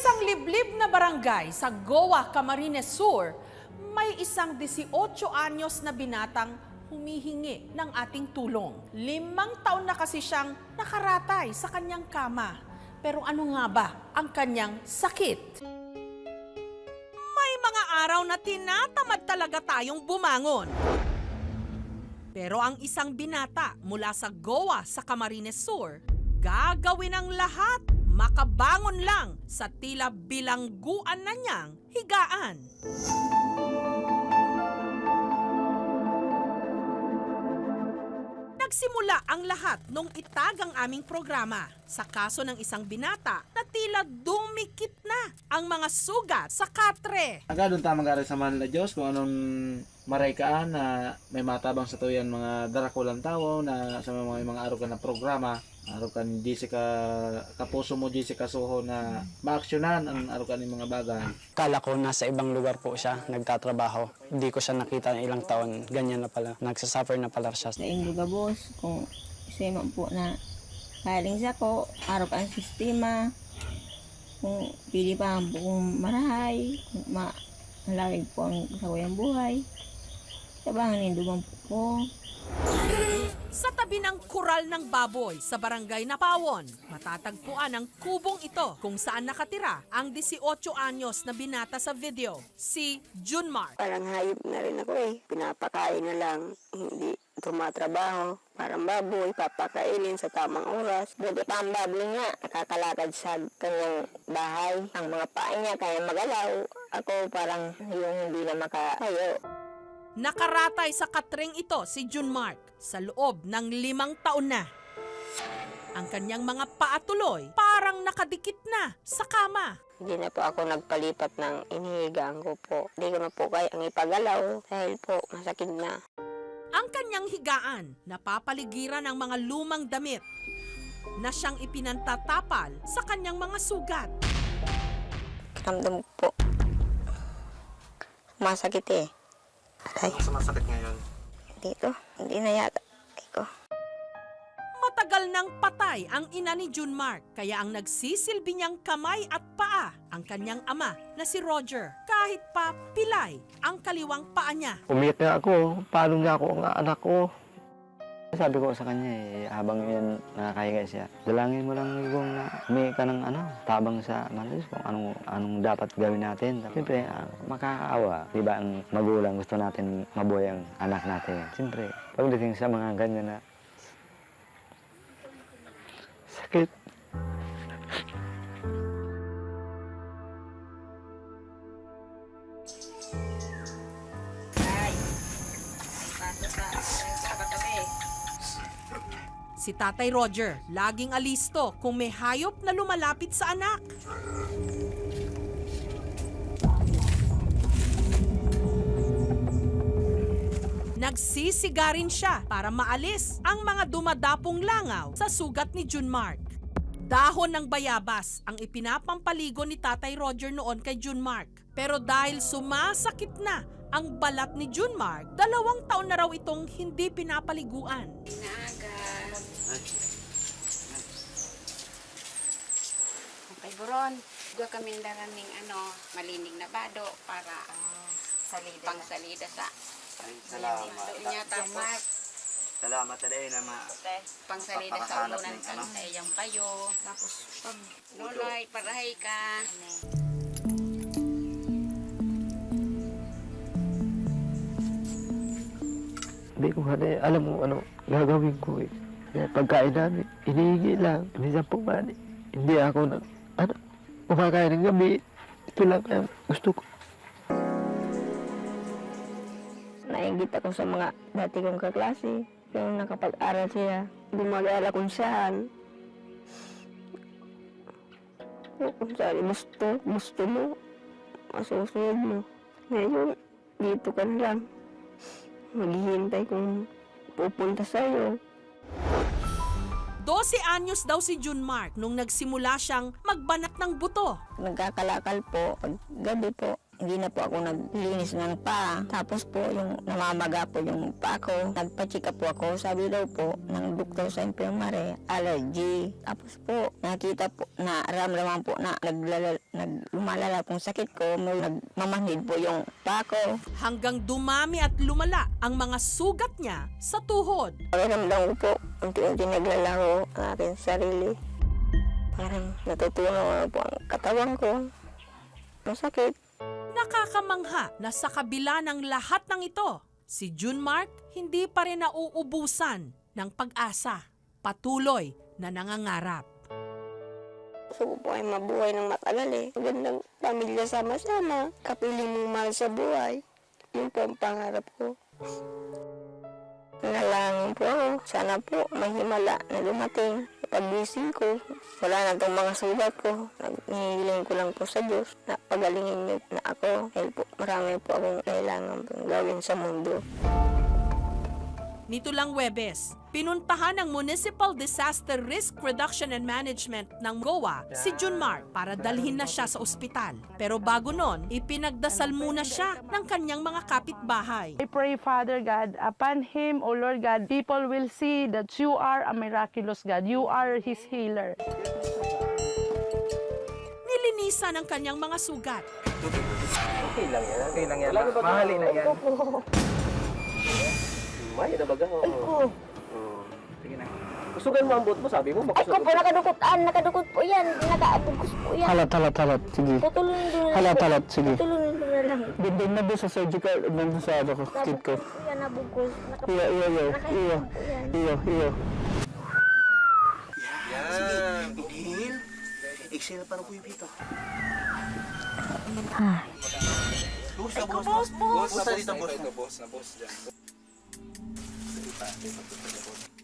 isang liblib na barangay sa Goa, Camarines Sur, may isang 18 anyos na binatang humihingi ng ating tulong. 5 taon na kasi siyang nakaratay sa kanyang kama. Pero ano nga ba ang kanyang sakit? May mga araw na tinatamad talaga tayong bumangon. Pero ang isang binata mula sa Goa sa Camarines Sur, gagawin ang lahat makabangon lang sa tila bilangguan na niyang higaan. Nagsimula ang lahat nung itagang aming programa sa kaso ng isang binata na tila dumikit na ang mga sugat sa katre. Agad doon tamang gari sa Manila Diyos kung anong maraykaan na may matabang sa tuyan mga darakulang tao na sa mga arugan na programa. Arukan Jessica kapuso mo Jessica Soho na maaksyonan ang arukan ng mga bagay. Kala ko nasa ibang lugar po siya nagtatrabaho. Hindi ko siya nakita ng ilang taon. Ganyan na pala. Nagsasuffer na pala siya. Sa Induga boss, kung isa man po na kaling siya ko, araw ang sistema, kung pili pa ang buong marahay, kung malawig po ang kasawayang buhay, sabangan Indugan po. Sa tabi ng kural ng baboy sa barangay Napawon, matatagpuan ang kubong ito kung saan nakatira ang 18 anyos na binata sa video, si Junmar. Parang hayop na rin ako eh. Pinapakain na lang, hindi tumatrabaho. Parang baboy, papakainin sa tamang oras. Buti pa ang baboy nga, nakakalakad sa kanyang bahay. Ang mga paa niya kaya magalaw. Ako parang yung hindi na makatayo. Nakaratay sa katreng ito si Junmark sa loob ng 5 taon na. Ang kanyang mga paatuloy parang nakadikit na sa kama. Hindi na po ako nagpalipat ng inihigaan ko po. Hindi ko na po kayang ipagalaw dahil po masakit na. Ang kanyang higaan napapaligiran ng mga lumang damit na siyang ipinantatapal sa kanyang mga sugat. Ramdam ko po. Masakit eh. Aray, Sumasakit ngayon. dito. Hindi na yata. Ay ko. Matagal nang patay ang ina ni Junmark, kaya ang nagsisilbi niyang kamay at paa ang kanyang ama na si Roger. Kahit pa pilay ang kaliwang paa niya. Umiyak na ako. Paano nga ako ang anak ko? Sabi ko sa kanya habang yun nakakahiga siya, dalangin mo lang kung na may ka ng tabang sa malis kung anong dapat gawin natin. Siyempre, makakaawa. Di ba ang magulang gusto natin mabuhay ang anak natin. Siyempre, pagdating sa mga ganyan na sakit. Si Tatay Roger, laging alisto kung may hayop na lumalapit sa anak. Nagsisiga rin siya para maalis ang mga dumadapong langaw sa sugat ni Junmark. Dahon ng bayabas ang ipinapampaligo ni Tatay Roger noon kay Junmark. Pero dahil sumasakit na ang balat ni Junmark, 2 taon na raw itong hindi pinapaliguan. Okay, buron. Dua kami daraming malinig na bado para pang salida sa Salamat. niya tapos Salamat taday na pang salida sa ulunan kan sa iyang payo. Tapos pag loloy parahay ka. Hindi ko alam mo ano gagawin ko eh. Kaya pagkain namin, hinihingi lang. Minsan po man, hindi ako kumakain ng gabi. Ito lang ang gusto ko. Nainggit ako sa mga dati kong kaklase. Yung nakapag-aral siya. Gumagala kung saan. Kung saan gusto mo. Masusunod mo. Ngayon, dito ka na lang. Maghihintay kung pupunta sa'yo. 12 anyos daw si Junmark nung nagsimula siyang magbanat ng buto. Nagkakalakal po. Pag gabi po, Hindi na po ako naglinis ng paa. Tapos po yung namamaga po yung paa ko. Nagpa-check up po ako. Sabi daw po ng doktor sa infirmary, allergy. Tapos po nakita po, naramdaman po na lumalala pong sakit ko. Nagmamanhid po yung paa ko. Hanggang dumami at lumala ang mga sugat niya sa tuhod. Pakiramdam ko po, unti-unti naglalaro ang aking sarili. Parang natutunaw po ang katawan ko. Masakit. Nakakamangha na sa kabila ng lahat ng ito, si Junmark hindi pa rin nauubusan ng pag-asa. Patuloy na nangangarap. Gusto ko po ay mabuhay ng matagal eh. Magandang pamilya sama-sama. Kapiling mong mahal sa buhay. Yun po ang pangarap ko. Nalangin po ako. Sana po mahimala na dumating. Pag-gising ko, wala na itong mga sugat ko. Naghihiling ko lang po sa Diyos na pagalingin niyo na ako. Dahil po marami po akong kailangan pong gawin sa mundo. Nito lang Huwebes, pinuntahan ng Municipal Disaster Risk Reduction and Management ng GOA si Junmark para dalhin na siya sa ospital. Pero bago nun, ipinagdasal muna siya ng kanyang mga kapitbahay. I pray, Father God, upon him, O Lord God, people will see that you are a miraculous God. You are his healer. Nilinisan ang kanyang mga sugat. Okay lang yan. Mahalin na yan. May nabaga ho. Ay ko! Sige na. Kusugan mo ang buhok mo, sabi mo. Ay ko po, nakadukot po yan. Nakaabugos po yan. Halat. Sige. Tutulungan doon na Halat. Sige. Tutulungan doon na lang. Doon na doon sa surgical, doon sa ano ko, kit ko. Nabugos po yan, nabugos. Iyo. Nakaibig po yan. Yan. Inhale. Exhale para po yung pito. Boss. Boss na boss dyan.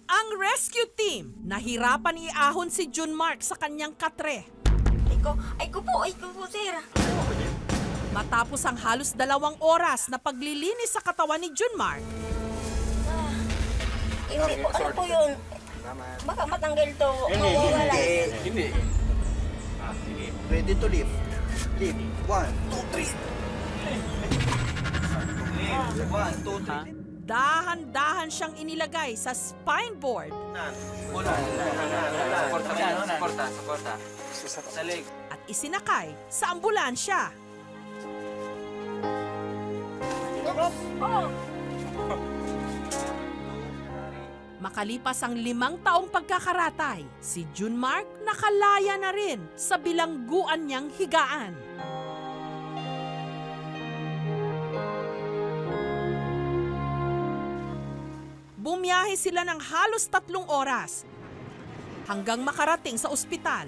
Ang rescue team nahirapan iahon si Junmark sa kanyang katre. Ay ko po, sir. Matapos ang halos 2 oras na paglilinis sa katawan ni Junmark, Hindi po, ano po yun? Baka matanggal to. Mawawala. Hindi. Sige. Ready to lift. Lift. 1, 2, 3. 1, 2, 3. dahan-dahan siyang inilagay sa spine board Suporta. Sa leg. at isinakay sa ambulansya. Makalipas ang 5 taong pagkakaratay, si Junmark nakalaya na rin sa bilangguan niyang higaan. Bumiyahe sila ng halos 3 oras hanggang makarating sa ospital.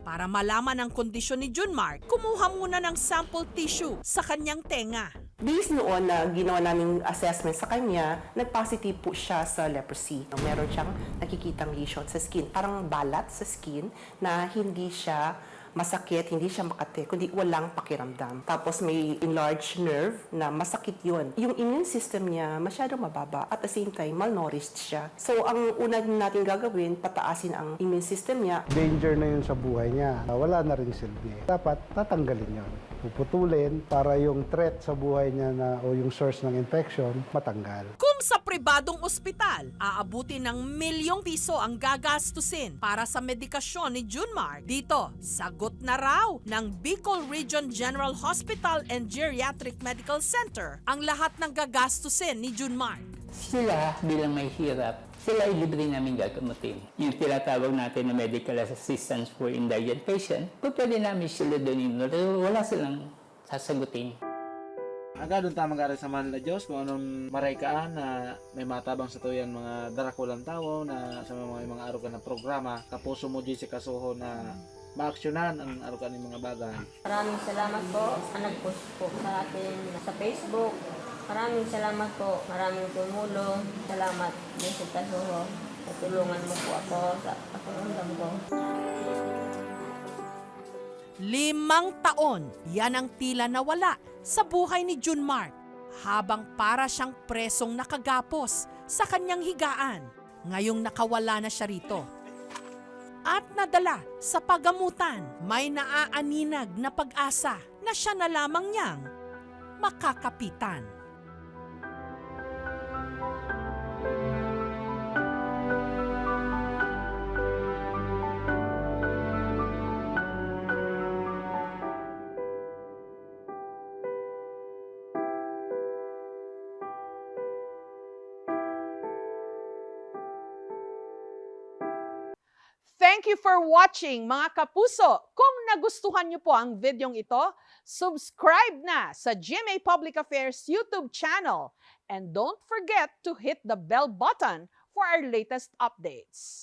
Para malaman ang kondisyon ni Junmark, kumuha muna ng sample tissue sa kanyang tenga. Based noon na ginawa naming assessment sa kanya, nag-positive po siya sa leprosy. Meron siyang nakikitang lesion sa skin, parang balat sa skin na hindi siya masakit, hindi siya makate, kundi walang pakiramdam. Tapos may enlarged nerve na masakit yun. Yung immune system niya masyadong mababa at the same time malnourished siya. So ang una natin gagawin, pataasin ang immune system niya. Danger na yun sa buhay niya. Wala na rin silbi. Dapat tatanggalin yun. Puputulin para yung threat sa buhay niya na, o yung source ng infection matanggal. Kung sa pribadong ospital, aabutin ng ₱1,000,000 ang gagastusin para sa medikasyon ni Junmark. Dito, sagot na raw ng Bicol Region General Hospital and Geriatric Medical Center ang lahat ng gagastusin ni Junmark. Sila bilang may hirap, sila ay libre namin gagamutin. Yung tinatawag natin na medical assistance for indigent patient, pwede namin sila doon, wala silang sasagutin. Aga doon tamang gari sa Manila Diyos kung anong maraykaan na may matabang sa tuyan mga darakulang tao na sa mga arugan na programa. Kapuso mo di si kasuho na maaksyonan ang arugan ng mga bagay. Maraming salamat po sa nag-post po sa atin sa Facebook. Maraming salamat po. Maraming tumulong. Salamat din sa Tasuho. Natulungan mo po ako sa pakiramdam ko. 5 taon, yan ang tila nawala sa buhay ni Junmark habang para siyang presong nakagapos sa kanyang higaan. Ngayong nakawala na siya rito. at nadala sa pagamutan. May naaaninag na pag-asa na siya na lamang niyang makakapitan. Thank you for watching, mga kapuso. Kung nagustuhan niyo po ang videong ito, subscribe na sa GMA Public Affairs YouTube channel. And don't forget to hit the bell button for our latest updates.